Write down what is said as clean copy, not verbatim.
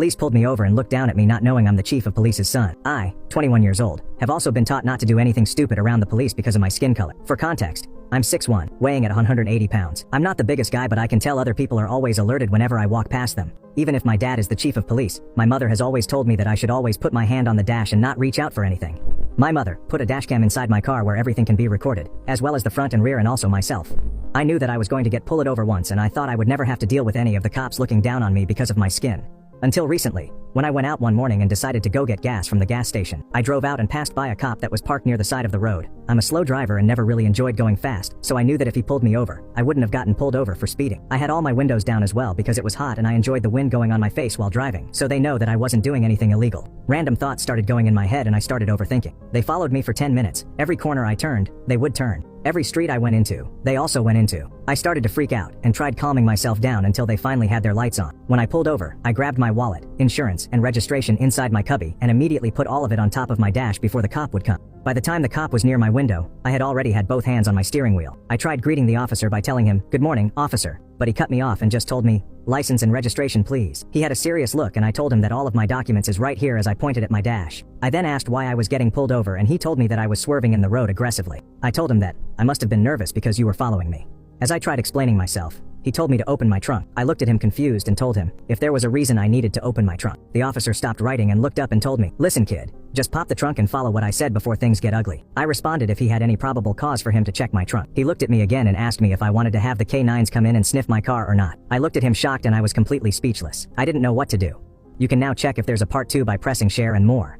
police pulled me over and looked down at me, not knowing I'm the chief of police's son. I, 21 years old, have also been taught not to do anything stupid around the police because of my skin color. For context, I'm 6'1", weighing at 180 pounds. I'm not the biggest guy, but I can tell other people are always alerted whenever I walk past them. Even if my dad is the chief of police, my mother has always told me that I should always put my hand on the dash and not reach out for anything. My mother put a dashcam inside my car where everything can be recorded, as well as the front and rear and also myself. I knew that I was going to get pulled over once, and I thought I would never have to deal with any of the cops looking down on me because of my skin. Until recently, when I went out one morning and decided to go get gas from the gas station. I drove out and passed by a cop that was parked near the side of the road. I'm a slow driver and never really enjoyed going fast, so I knew that if he pulled me over, I wouldn't have gotten pulled over for speeding. I had all my windows down as well because it was hot and I enjoyed the wind going on my face while driving, so they know that I wasn't doing anything illegal. Random thoughts started going in my head and I started overthinking. They followed me for 10 minutes. Every corner I turned, they would turn. Every street I went into, they also went into. I started to freak out and tried calming myself down until they finally had their lights on. When I pulled over, I grabbed my wallet, insurance, and registration inside my cubby and immediately put all of it on top of my dash before the cop would come. By the time the cop was near my window, I had already had both hands on my steering wheel. I tried greeting the officer by telling him, "Good morning, officer," but he cut me off and just told me, "License and registration, please." He had a serious look and I told him that all of my documents is right here as I pointed at my dash. I then asked why I was getting pulled over and he told me that I was swerving in the road aggressively. I told him that I must have been nervous because you were following me. As I tried explaining myself, he told me to open my trunk. I looked at him confused and told him if there was a reason I needed to open my trunk. The officer stopped writing and looked up and told me, "Listen kid, just pop the trunk and follow what I said before things get ugly." I responded if he had any probable cause for him to check my trunk. He looked at me again and asked me if I wanted to have the K9s come in and sniff my car or not. I looked at him shocked and I was completely speechless. I didn't know what to do. You can now check if there's a part 2 by pressing share and more.